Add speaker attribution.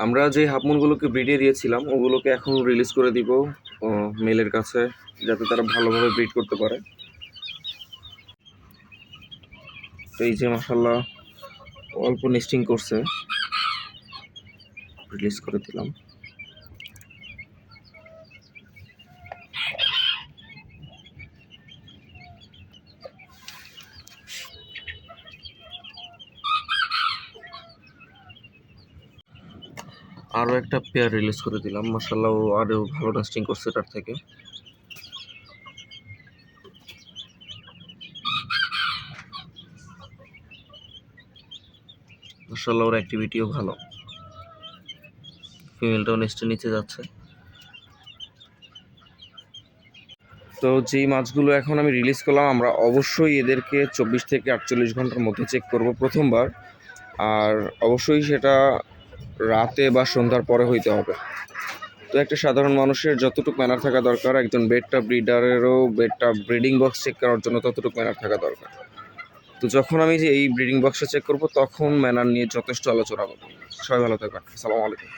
Speaker 1: আমরা যে হাফমুনগুলোকে ব্রিডে দিয়েছিলাম ওগুলোকে এখন রিলিজ করে দিব মেলের কাছে, যাতে তারা ভালোভাবে ব্রিড করতে পারে। তো এই যে মাশাআল্লাহ অল্প নেস্টিং করছে, রিলিজ করে দিলাম। আরও একটা পেয়ার রিলিজ করে দিলাম, মাশাআল্লাহ ও আরও ভালো নেস্টিং করছে তার থেকে। মাশাআল্লাহ ওর অ্যাক্টিভিটিও ভালো, ফিমেলটাও নেস্টের নিচে যাচ্ছে। তো যেই মাছগুলো এখন আমি রিলিজ করলাম, আমরা অবশ্যই এদেরকে 24 থেকে 48 ঘন্টার মধ্যে চেক করব প্রথমবার, আর অবশ্যই সেটা রাতে বা সন্ধ্যার পরে হইতে হবে। তো একটা সাধারণ মানুষের যতটুকু ম্যানার থাকা দরকার, একজন বেডটা ব্রিডারেরও বেডটা ব্রিডিং বক্স চেক করার জন্য ততটুকু ম্যানার থাকা দরকার। তো যখন আমি যে এই ব্রিডিং বক্সটা চেক করব, তখন ম্যানার নিয়ে যথেষ্ট আলোচনা করব। সবাই ভালো থাকবেন। আসসালামু আলাইকুম।